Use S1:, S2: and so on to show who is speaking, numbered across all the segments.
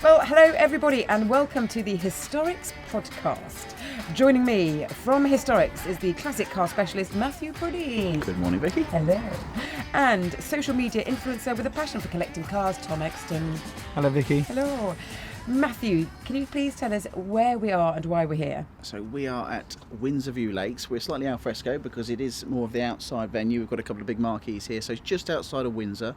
S1: Well, hello everybody and welcome to the Historics podcast. Joining me from Historics is the classic car specialist Mathew.
S2: Good morning, Vicki.
S1: Hello. And social media influencer with a passion for collecting cars, Tom Exton.
S3: Hello, Vicki.
S1: Hello. Matthew, can you please tell us where we are and why we're here?
S2: So we are at Windsorview Lakes. We're slightly al fresco because it is more of the outside venue. We've got a couple of big marquees here. So it's just outside of Windsor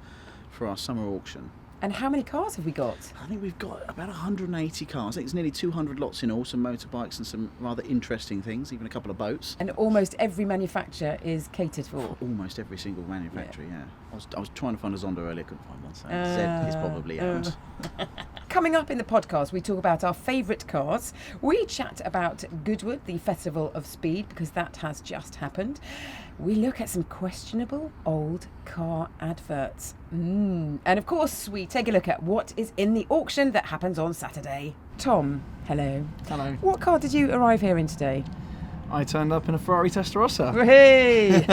S2: for our summer auction.
S1: And how many cars have we got?
S2: I think we've got about 180 cars. I think it's nearly 200 lots in all, some motorbikes and some rather interesting things, even a couple of boats.
S1: And almost every manufacturer is catered for.
S2: Almost every single manufacturer, yeah. I was trying to find a Zonda earlier, couldn't find one, so Z is probably out.
S1: Coming up in the podcast, we talk about our favourite cars. We chat about Goodwood, the Festival of Speed, because that has just happened. We look at some questionable old car adverts. And of course, we take a look at what is in the auction that happens on Saturday. Tom, hello.
S3: Hello.
S1: What car did you arrive here in today?
S3: I turned up in a Ferrari Testarossa.
S1: Hey!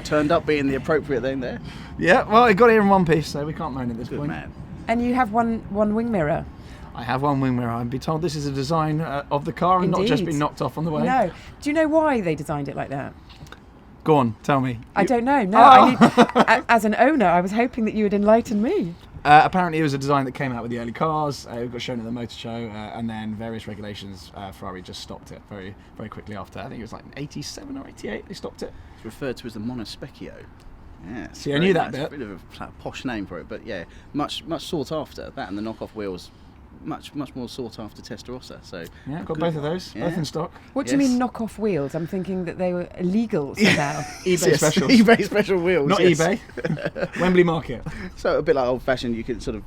S2: Turned up being the appropriate thing there.
S3: Yeah, well, I got here in one piece, so we can't moan at this
S2: Good
S3: point.
S2: man.
S1: And you have one wing mirror.
S3: I have one wing mirror. I'd be told this is a design of the car and not just
S1: Indeed.
S3: been knocked off on the way.
S1: No. Do you know why they designed it like that?
S3: Go on, tell me.
S1: I don't know. No, as an owner, I was hoping that you would enlighten me.
S3: Apparently it was a design that came out with the early cars. It got shown at the motor show, and then various regulations, Ferrari just stopped it very, very quickly after. I think it was like 87 or 88 they stopped it.
S2: It's referred to as the Monospecchio. Yeah,
S3: See, I knew that
S2: nice.
S3: bit.
S2: Bit of a posh name for it, but yeah, much sought after. That and the knockoff wheels, much more sought after Testarossa. So
S3: Yeah, got
S2: good.
S3: both of those,
S2: Yeah.
S3: both in stock.
S1: What do you mean
S2: Yes.
S1: knock-off wheels? I'm thinking that they were illegal somehow.
S3: eBay specials.
S2: eBay special wheels.
S3: Not
S2: yes.
S3: eBay. Wembley Market.
S2: So a bit like old-fashioned, you could sort of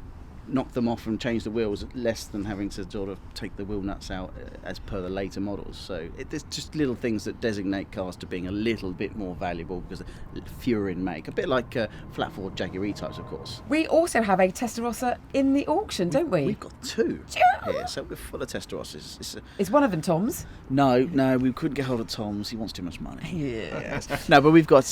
S2: knock them off and change the wheels less than having to sort of take the wheel nuts out as per the later models. So there's just little things that designate cars to being a little bit more valuable because fewer in make. A bit like flat four Jaguar E-types, of course.
S1: We also have a Testarossa in the auction, don't we?
S2: We've got two here, so we're full of Testarossas.
S1: Is one of them Tom's?
S2: No, we couldn't get hold of Tom's. He wants too much money.
S1: Yeah.
S2: Yes. No, but we've got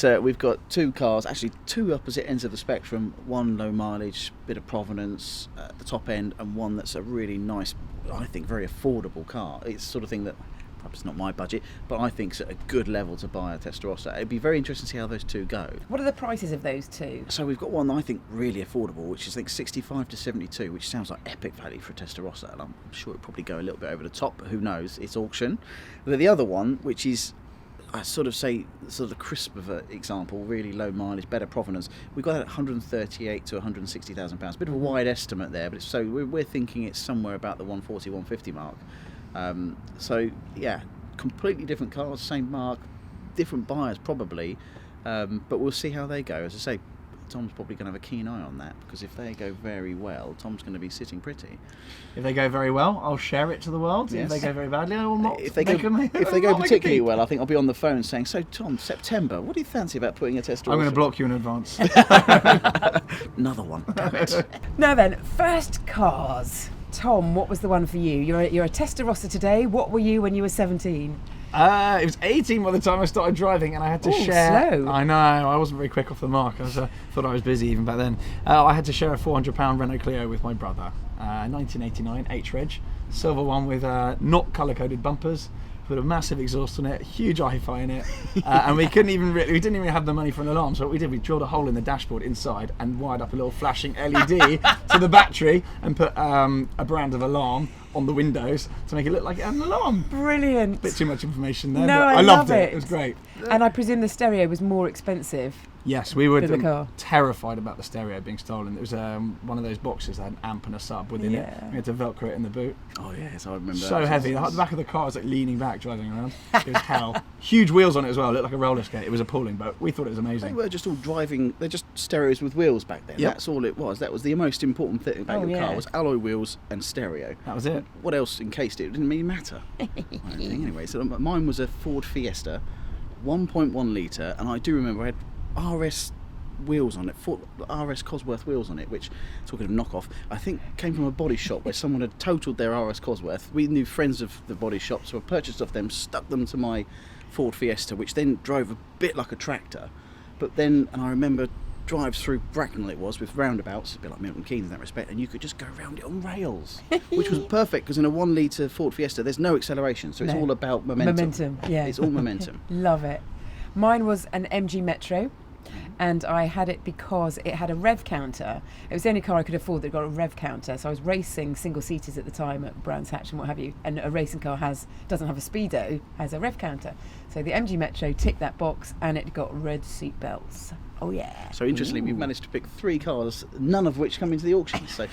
S2: two cars, actually two opposite ends of the spectrum. One low mileage, bit of provenance at the top end, and one that's a really nice, I think, very affordable car. It's the sort of thing that perhaps not my budget, but I think it's at a good level to buy a Testarossa. It'd be very interesting to see how those two go.
S1: What are the prices of those two?
S2: So we've got one that I think really affordable, which is I think 65 to 72, which sounds like epic value for a Testarossa, and I'm sure it'll probably go a little bit over the top, but who knows? It's auction. But the other one, which is I sort of say sort of the crisp of an example, really low mileage, better provenance. We've got that at 138 to 160,000 pounds. Bit of a wide estimate there, but we're thinking it's somewhere about the 140, 150 mark. So yeah, completely different cars, same mark, different buyers probably, but we'll see how they go. As I say, Tom's probably going to have a keen eye on that because if they go very well, Tom's going to be sitting pretty.
S3: If they go very well, I'll share it to the world.
S2: Yes.
S3: If they go very badly, I will not.
S2: If they go particularly well, I think I'll be on the phone saying, "So Tom, September, what do you fancy about putting a Testarossa?"
S3: I'm going to block you in advance.
S2: Another one. Damn it.
S1: Now then, first cars. Tom, what was the one for you? You're a Testarossa today. What were you when you were 17?
S3: It was 18 by the time I started driving, and I had to share.
S1: Slow.
S3: I know, I wasn't very quick off the mark. Thought I was busy even back then. I had to share a £400 Renault Clio with my brother. 1989 H-Reg, silver one with not colour-coded bumpers, with a massive exhaust on it, huge hi-fi in it, and we didn't even have the money for an alarm. So what we did, we drilled a hole in the dashboard inside and wired up a little flashing LED to the battery and put a brand of alarm on the windows to make it look like it had an alarm.
S1: Brilliant.
S3: Bit too much information there,
S1: No,
S3: but
S1: I
S3: I loved
S1: love
S3: it.
S1: it.
S3: It was great.
S1: And I presume the stereo was more expensive.
S3: Yes, we were
S1: For the car.
S3: terrified about the stereo being stolen. It was one of those boxes that had an amp and a sub within it. We had to Velcro it in the boot.
S2: Oh yes, I remember.
S3: So
S2: that.
S3: heavy. The back of the car was like leaning back, driving around. It was hell. Huge wheels on it as well. It looked like a roller skate. It was appalling, but we thought it was
S2: They
S3: amazing.
S2: were just all driving. They're just stereos with wheels back then.
S3: Yep.
S2: That's all it was. That was the most important thing about your car was alloy wheels and stereo.
S3: That was it.
S2: What else encased it? It didn't really matter. I don't think anyway. So mine was a Ford Fiesta, 1.1 litre, and I do remember I had RS wheels on it, RS Cosworth wheels on it, which, talking of knockoff, I think came from a body shop where someone had totaled their RS Cosworth. We knew friends of the body shop, so I purchased off them, stuck them to my Ford Fiesta, which then drove a bit like a tractor. But then, and I remember drives through Bracknell, it was, with roundabouts, a bit like Milton Keynes in that respect, and you could just go around it on rails, which was perfect because in a 1 litre Ford Fiesta there's no acceleration, so it's all about momentum.
S1: Yeah.
S2: It's all momentum.
S1: Love it. Mine was an MG Metro, and I had it because it had a rev counter. It was the only car I could afford that got a rev counter, so I was racing single-seaters at the time at Brands Hatch and what have you, and a racing car doesn't have a speedo, has a rev counter. So the MG Metro ticked that box, and it got red seat belts. Oh yeah.
S2: So interestingly, we've managed to pick 3 cars, none of which come into the auction. So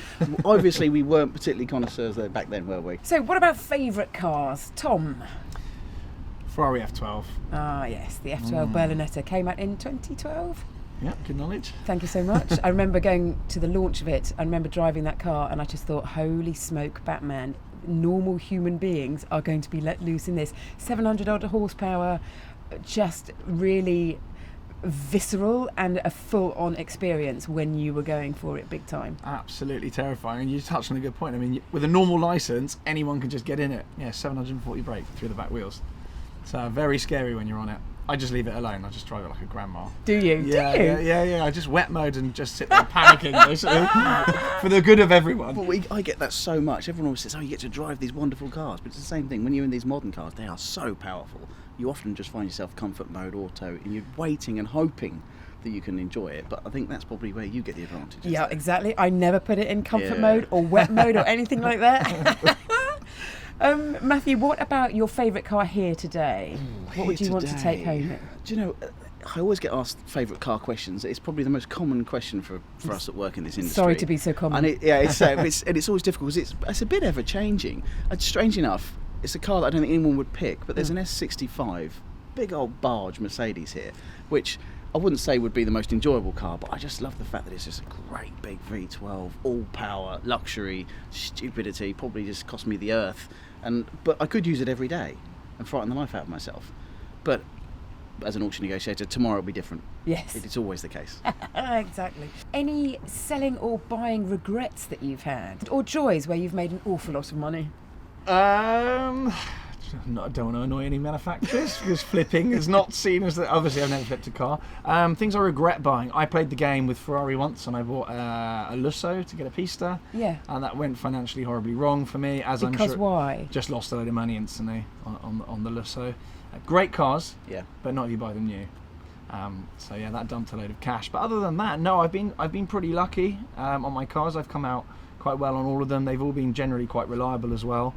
S2: obviously we weren't particularly connoisseurs there back then, were we?
S1: So what about favourite cars? Tom?
S3: Ferrari F12.
S1: Ah yes, the F12 Berlinetta came out in 2012.
S3: Yeah, good knowledge.
S1: Thank you so much. I remember going to the launch of it. I remember driving that car and I just thought, holy smoke, Batman, normal human beings are going to be let loose in this. 700 odd horsepower, just really visceral and a full-on experience when you were going for it big time.
S3: Absolutely terrifying. And you touched on a good point. I mean, with a normal licence, anyone can just get in it. Yeah, 740 brake through the back wheels. So very scary when you're on it. I just leave it alone. I just drive it like a grandma.
S1: Do you?
S3: Yeah,
S1: Do you?
S3: yeah. I just wet mode and just sit there panicking, basically, for the good of everyone.
S2: Well, I get that so much. Everyone always says, oh, you get to drive these wonderful cars. But it's the same thing. When you're in these modern cars, they are so powerful. You often just find yourself comfort mode, auto, and you're waiting and hoping that you can enjoy it. But I think that's probably where you get the advantage.
S1: Yeah, exactly. I never put it in comfort
S2: Yeah.
S1: mode or wet mode or anything like that. Matthew, what about your favourite car here today? What would you want to take home?
S2: Do you know, I always get asked favourite car questions. It's probably the most common question for us that work in this industry.
S1: Sorry to be so common.
S2: And it's always difficult because it's a bit ever changing. And strange enough, it's a car that I don't think anyone would pick, but there's an S65, big old barge Mercedes here, which I wouldn't say would be the most enjoyable car, but I just love the fact that it's just a great big V12, all power, luxury, stupidity, probably just cost me the earth. But I could use it every day and frighten the life out of myself. But as an auction negotiator, tomorrow will be different.
S1: Yes.
S2: It's always the case.
S1: Exactly. Any selling or buying regrets that you've had? Or joys where you've made an awful lot of money?
S3: I don't want to annoy any manufacturers because flipping is not seen as obviously I've never flipped a car. Things I regret buying. I played the game with Ferrari once and I bought a Lusso to get a Pista.
S1: Yeah.
S3: And that went financially horribly wrong for me.
S1: Because
S3: I'm sure
S1: why?
S3: Just lost a load of money instantly on the Lusso. Great cars,
S2: Yeah.
S3: but not if you buy them new. So yeah, that dumped a load of cash. But other than that, no, I've been pretty lucky on my cars. I've come out quite well on all of them. They've all been generally quite reliable as well.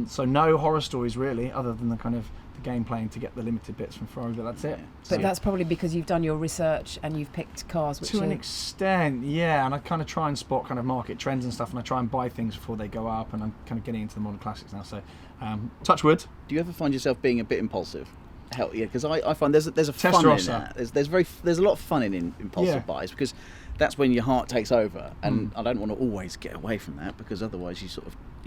S3: So no horror stories really, other than the kind of the game playing to get the limited bits from Ferrari, but that's it.
S1: But that's probably because you've done your research and you've picked cars which
S3: to an extent, yeah, and I kind of try and spot kind of market trends and stuff, and I try and buy things before they go up, and I'm kind of getting into the modern classics now, so touch wood.
S2: Do you ever find yourself being a bit impulsive? Hell yeah, because I find there's a fun in
S3: Testarossa.
S2: that. There's a lot of fun in impulsive buys because that's when your heart takes over, and I don't want to always get away from that because otherwise you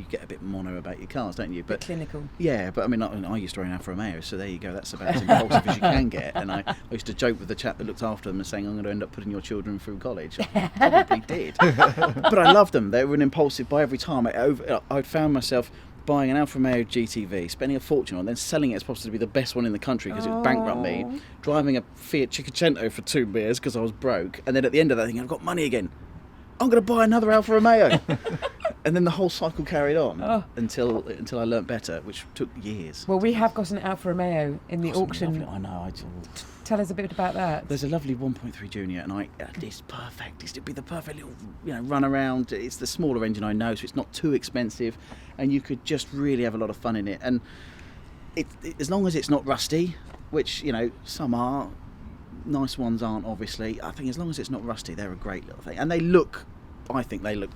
S2: get a bit mono about your cars, don't you? But
S1: clinical.
S2: Yeah, but I mean, I used to own Alfa Romeo, so there you go. That's about as impulsive as you can get. And I used to joke with the chap that looked after them and saying, "I'm going to end up putting your children through college." I probably did, but I loved them. They were an impulsive buy every time. I found myself buying an Alfa Romeo GTV, spending a fortune on, then selling it as supposed to be the best one in the country because it would bankrupt me, driving a Fiat Cinquecento for 2 beers because I was broke, and then at the end of that thing, I've got money again. I'm going to buy another Alfa Romeo. And then the whole cycle carried on until I learnt better, which took years.
S1: Well, we have got an Alfa Romeo in the auction.
S2: I know.
S1: Tell us a bit about that.
S2: There's a lovely 1.3 Junior, and it's perfect. It'd be the perfect little, run around. It's the smaller engine I know, so it's not too expensive, and you could just really have a lot of fun in it. And as long as it's not rusty, which some are, nice ones aren't. Obviously, I think as long as it's not rusty, they're a great little thing, and they look. I think they look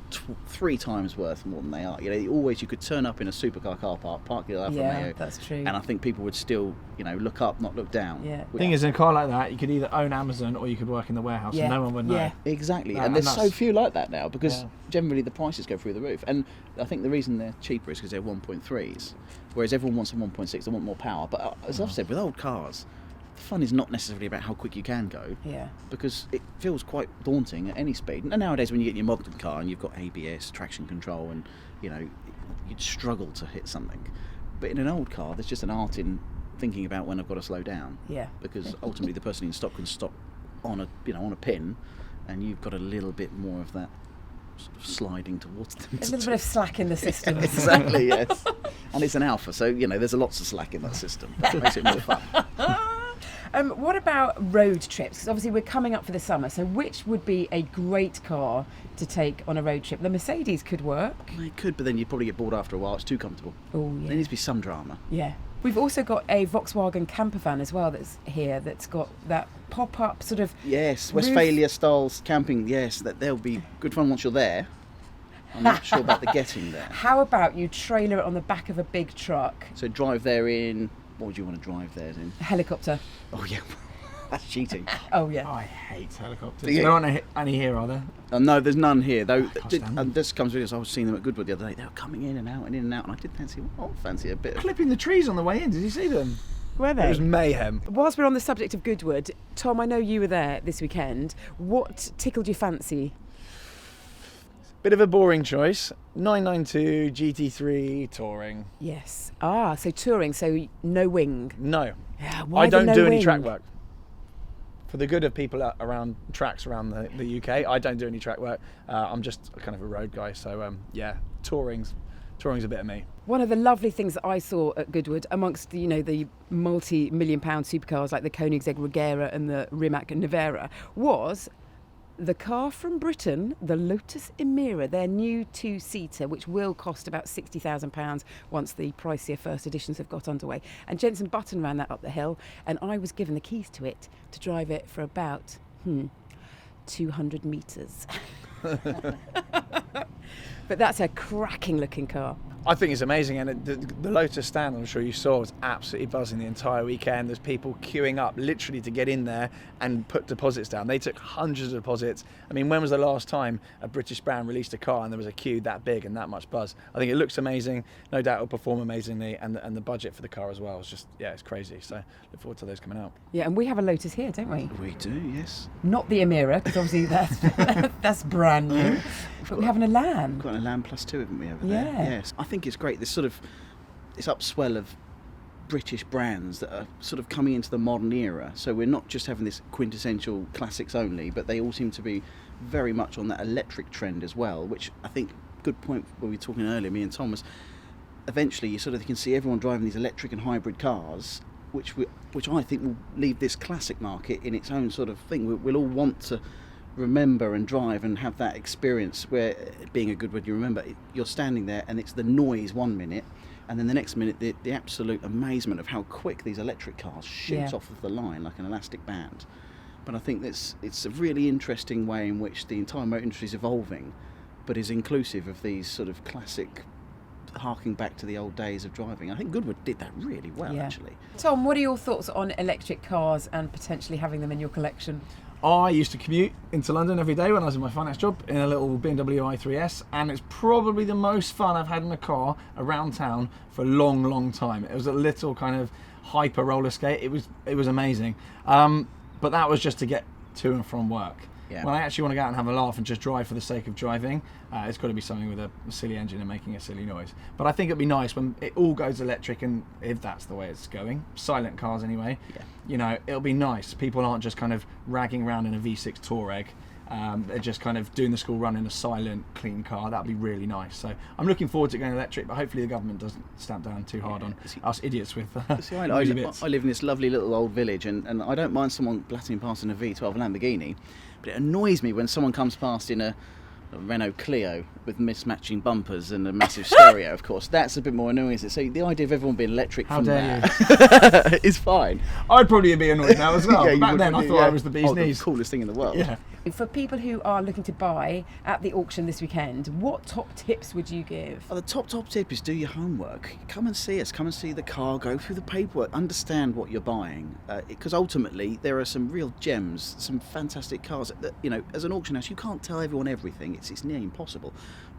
S2: 3 times worth more than they are. You could turn up in a supercar car park, park your Alfa Romeo,
S1: that's true.
S2: and I think people would still, look up, not look down.
S1: Yeah.
S3: The thing is, in a car like that, you could either own Amazon or you could work in the warehouse, and no one would know.
S1: Yeah.
S2: Exactly,
S3: That-
S2: and there's
S3: and
S2: so
S3: that's-
S2: few like that now because generally the prices go through the roof. And I think the reason they're cheaper is because they're 1.3s, whereas everyone wants a 1.6, they want more power. But as I've said, with old cars, the fun is not necessarily about how quick you can go.
S1: Yeah.
S2: Because it feels quite daunting at any speed. And nowadays, when you get in your modern car and you've got ABS, traction control, and you'd struggle to hit something. But in an old car, there's just an art in thinking about when I've got to slow down.
S1: Yeah.
S2: Because ultimately, the person in stock can stop on a pin, and you've got a little bit more of that sort of sliding towards them.
S1: A little bit of slack in the system.
S2: Exactly, yes. And it's an Alpha, so there's lots of slack in that system. That makes it more fun.
S1: What about road trips? Because obviously we're coming up for the summer, so which would be a great car to take on a road trip? The Mercedes could work.
S2: It could, but then you'd probably get bored after a while. It's too comfortable.
S1: Oh, yeah.
S2: There needs to be some drama.
S1: Yeah. We've also got a Volkswagen camper van as well that's here, that's got that pop-up sort of...
S2: Yes, Westphalia styles camping, yes, that'll be good fun once you're there. I'm not sure about the getting there.
S1: How about you trailer it on the back of a big truck?
S2: So drive there in... What would you want to drive there in?
S1: A helicopter.
S2: Oh, yeah. That's cheating.
S1: Oh, yeah.
S3: I hate helicopters.
S2: Yeah.
S3: There aren't any here, are there?
S2: No, there's none here. Though,
S3: can't stand them.
S2: and this comes because I was seeing them at Goodwood the other day. They were coming in and out and in and out, and I did fancy a bit of...
S3: Clipping the trees on the way in. Did you see them?
S1: Were they?
S3: It was mayhem.
S1: Whilst we're on the subject of Goodwood, Tom, I know you were there this weekend. What tickled your fancy?
S3: Bit of a boring choice. 992 GT3 Touring.
S1: Yes. Ah, so touring, so no wing.
S3: No.
S1: Yeah, why
S3: I don't
S1: no
S3: do any
S1: wing?
S3: track work. For the good of people around tracks around the UK, I don't do any track work. I'm just kind of a road guy, so yeah, touring's a bit of me.
S1: One of the lovely things that I saw at Goodwood, amongst the multi-million-pound supercars like the Koenigsegg Regera and the Rimac Nevera, was the car from Britain, the Lotus Emira, their new two-seater, which will cost about £60,000 once the pricier first editions have got underway. And Jensen Button ran that up the hill, and I was given the keys to it to drive it for about 200 metres. But that's a cracking-looking car.
S3: I think it's amazing, and the Lotus stand, I'm sure you saw, was absolutely buzzing the entire weekend. There's people queuing up literally to get in there and put deposits down. They took hundreds of deposits. I mean, when was the last time a British brand released a car and there was a queue that big and that much buzz? I think it looks amazing. No doubt it'll perform amazingly, and the budget for the car as well is just, it's crazy. So look forward to those coming out.
S1: Yeah, and we have a Lotus here, don't we?
S2: We do, yes.
S1: Not the Emira, because obviously that's brand new. But we have an Elan.
S2: We've got an Elan Plus 2, haven't we, over there?
S1: Yeah.
S2: Yes. I think it's great, this upswell of British brands that are sort of coming into the modern era. So we're not just having this quintessential classics only, but they all seem to be very much on that electric trend as well, which I think, good point when we were talking earlier, me and Thomas, eventually you can see everyone driving these electric and hybrid cars, which I think will leave this classic market in its own sort of thing. We'll all want to remember and drive and have that experience where, being a Goodwood, you remember you're standing there and it's the noise 1 minute, and then the next minute the absolute amazement of how quick these electric cars shoot off of the line like an elastic band. But I think it's a really interesting way in which the entire motor industry is evolving, but is inclusive of these sort of classic, harking back to the old days of driving. I think Goodwood did that really well, actually.
S1: Tom, what are your thoughts on electric cars and potentially having them in your collection?
S3: I used to commute into London every day when I was in my finance job in a little BMW i3S, and it's probably the most fun I've had in a car around town for a long time. It was a little kind of hyper roller skate. It was amazing, but that was just to get to and from work. Yeah. When I actually want to go out and have a laugh and just drive for the sake of driving, it's got to be something with a silly engine and making a silly noise. But I think it'd be nice when it all goes electric, and if that's the way it's going, silent cars anyway, it'll be nice. People aren't just kind of ragging around in a V6 Touareg. They're just kind of doing the school run in a silent, clean car. That'd be really nice. So I'm looking forward to going electric, but hopefully the government doesn't stamp down too hard on us idiots with
S2: I live in this lovely little old village, and I don't mind someone blatting past in a V12 Lamborghini, but it annoys me when someone comes past in a Renault Clio with mismatching bumpers and a massive stereo, of course. That's a bit more annoying, isn't it? So the idea of everyone being electric from that is fine.
S3: I'd probably be annoyed now as well. Back then I thought I was the bee's knees.
S2: The coolest thing in the world.
S3: Yeah.
S1: For people who are looking to buy at the auction this weekend, what top tips would you give?
S2: Well, the top tip is do your homework. Come and see us. Come and see the car. Go through the paperwork. Understand what you're buying. Because ultimately, there are some real gems, some fantastic cars that, as an auction house, you can't tell everyone everything. It's nearly impossible.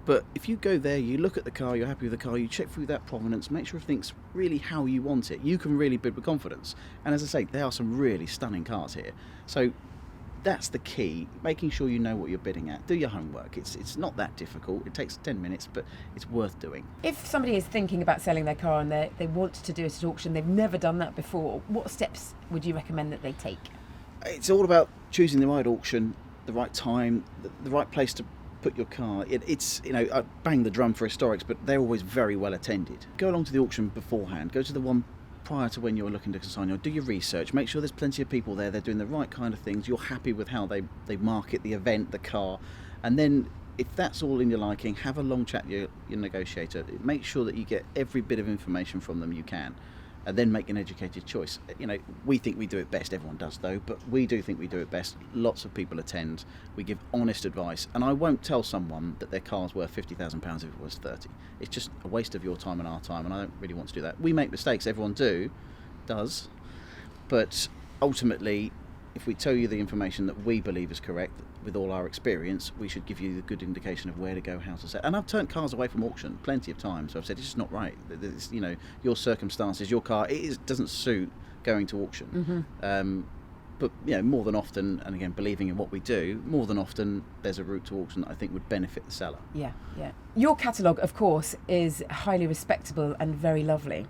S2: But if you go there, you look at the car, you're happy with the car, you check through that provenance, make sure everything's really how you want it, you can really bid with confidence. And as I say, there are some really stunning cars here. So that's the key, making sure you know what you're bidding at. Do your homework. It's not that difficult. It takes 10 minutes, but it's worth doing.
S1: If somebody is thinking about selling their car and they want to do it at auction, they've never done that before, what steps would you recommend that they take?
S2: It's all about choosing the right auction, the right time, the right place to put your car. It's, I bang the drum for historics, but they're always very well attended. Go along to the auction beforehand. Go to the one prior to when you're looking to consign your. Do your research. Make sure there's plenty of people there. They're doing the right kind of things. You're happy with how they market the event, the car, and then if that's all in your liking, have a long chat with your negotiator. Make sure that you get every bit of information from them you can, and then make an educated choice. We think we do it best. Everyone does though, but we do think we do it best. Lots of people attend. We give honest advice, and I won't tell someone that their car's worth £50,000 if it was 30. It's just a waste of your time and our time, and I don't really want to do that. We make mistakes. Everyone does, but ultimately, if we tell you the information that we believe is correct, with all our experience, we should give you a good indication of where to go, how to sell. And I've turned cars away from auction plenty of times. So I've said, it's just not right. It's, your circumstances, your car, doesn't suit going to auction. But more than often, and again, believing in what we do, more than often, there's a route to auction that I think would benefit the seller.
S1: Yeah. Your catalogue, of course, is highly respectable and very lovely.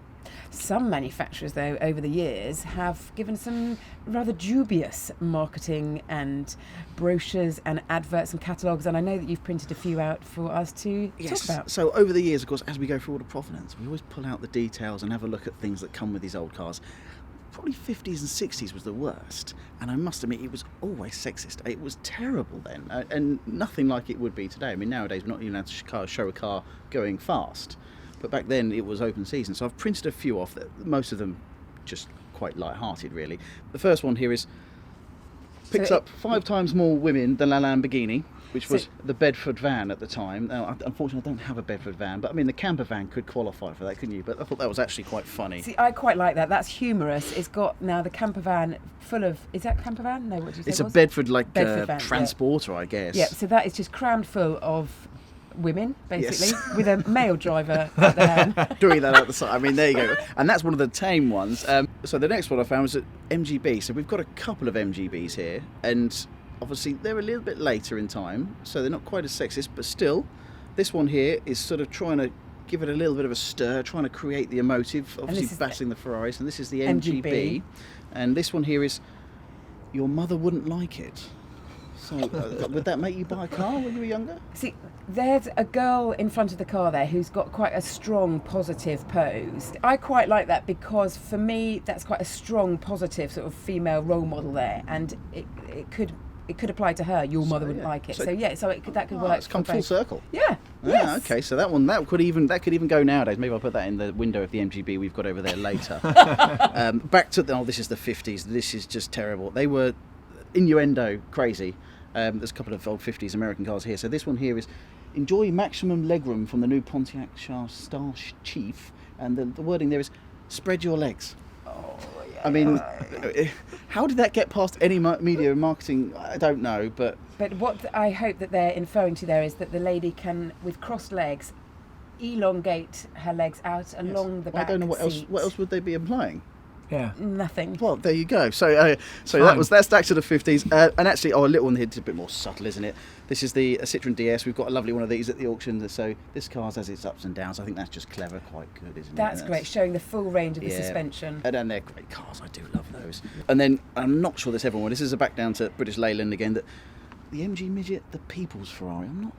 S1: Some manufacturers, though, over the years have given some rather dubious marketing and brochures and adverts and catalogues, and I know that you've printed a few out for us to talk about.
S2: So over the years, of course, as we go through all the provenance, we always pull out the details and have a look at things that come with these old cars. Probably 50s and 60s was the worst, and I must admit it was always sexist. It was terrible then, and nothing like it would be today. I mean, nowadays we're not even allowed to show a car going fast. But back then it was open season, so I've printed a few off, most of them just quite light-hearted really. The first one here picks up 5 times more women than La Lamborghini, which was the Bedford van at the time. Now, unfortunately I don't have a Bedford van, but I mean the camper van could qualify for that, couldn't you? But I thought that was actually quite funny.
S1: See, I quite like that. That's humorous. It's got now the camper van full of, is that camper van? No, what did you say
S2: it's
S1: it
S2: a
S1: was?
S2: Bedford
S1: van,
S2: transporter, I guess.
S1: Yeah, so that is just crammed full of women, basically, with a male driver at the helm.
S2: Doing that at the side. I mean, there you go. And that's one of the tame ones. So the next one I found was at MGB. So we've got a couple of MGBs here, and obviously they're a little bit later in time, so they're not quite as sexist, but still, this one here is sort of trying to give it a little bit of a stir, trying to create the emotive, obviously battling the Ferraris, and this is the MGB. And this one here is, your mother wouldn't like it. So, would that make you buy a car when you were younger?
S1: See, there's a girl in front of the car there who's got quite a strong positive pose. I quite like that because for me that's quite a strong positive sort of female role model there, and it could apply to her. Your mother wouldn't like it. So that could work.
S2: It's come full circle.
S1: Yeah.
S2: Yeah. Okay. So that could even go nowadays. Maybe I'll put that in the window of the MGB we've got over there later. Back to this is the 50s. This is just terrible. They were innuendo crazy. There's a couple of old 50s American cars here. So this one here is, enjoy maximum legroom from the new Pontiac Star Chief, and the wording there is, spread your legs.
S1: Oh, yeah.
S2: I mean, how did that get past any media marketing? I don't know, but
S1: what I hope that they're inferring to there is that the lady can, with crossed legs, elongate her legs out along the back.
S2: I don't know what
S1: seat.
S2: else would they be implying?
S1: Yeah. Nothing.
S2: Well, there you go. So that's back to the 50s. And actually, a little one here, it's a bit more subtle, isn't it? This is the Citroen DS. We've got a lovely one of these at the auction. So this car's has its ups and downs. I think that's just clever, quite good, isn't it?
S1: That's great, showing the full range of the suspension.
S2: And they're great cars. I do love those. And then, I'm not sure this everyone. This is back down to British Leyland again. That the MG Midget, the People's Ferrari. I'm not.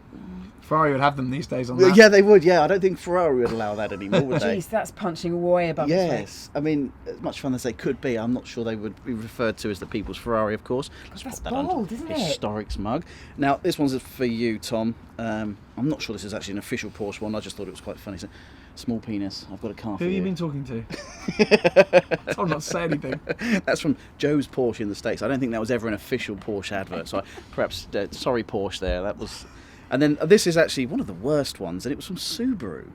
S3: Ferrari would have them these days on that.
S2: Yeah, they would. Yeah, I don't think Ferrari would allow that anymore, would they?
S1: Jeez, that's punching way above its weight.
S2: Yes, I mean, as much fun as they could be, I'm not sure they would be referred to as the People's Ferrari, of course.
S1: That's bold, isn't it?
S2: Historic smug. Now, this one's for you, Tom. I'm not sure this is actually an official Porsche one. I just thought it was quite funny. So, small penis. I've got a car for you.
S3: Who have you been talking to? Tom not say anything.
S2: That's from Joe's Porsche in the States. I don't think that was ever an official Porsche advert. So perhaps, sorry Porsche there. That was. And then this is actually one of the worst ones, and it was from Subaru.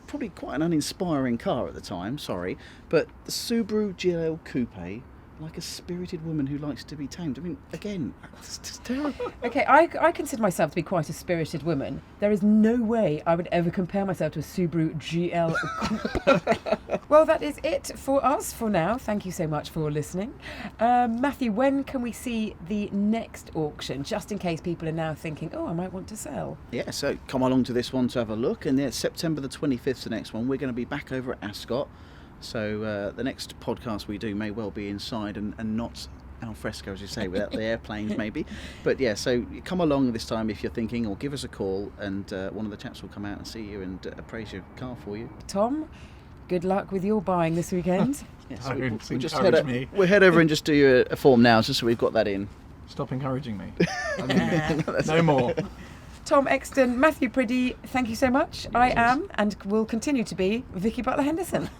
S2: Probably quite an uninspiring car at the time, sorry. But the Subaru GL Coupe, like a spirited woman who likes to be tamed. I mean, again, it's just terrible.
S1: Okay, I consider myself to be quite a spirited woman. There is no way I would ever compare myself to a Subaru GL Coupe. Well, that is it for us for now. Thank you so much for listening. Matthew, when can we see the next auction, just in case people are now thinking, oh, I might want to sell?
S2: Yeah, so come along to this one to have a look. And yeah, September the 25th is the next one. We're going to be back over at Ascot. So the next podcast we do may well be inside and not al fresco, as you say, without the airplanes maybe. But yeah, so come along this time if you're thinking, or give us a call, and one of the chaps will come out and see you and appraise your car for you.
S1: Tom, good luck with your buying this weekend.
S2: Yeah, so
S3: Don't
S2: we'll just
S3: encourage me.
S2: we'll head over and just do you a form now, just so we've got that in.
S3: Stop encouraging me. No more.
S1: Tom Exton, Matthew Priddy, thank you so much. I am, and will continue to be, Vicki Butler Henderson.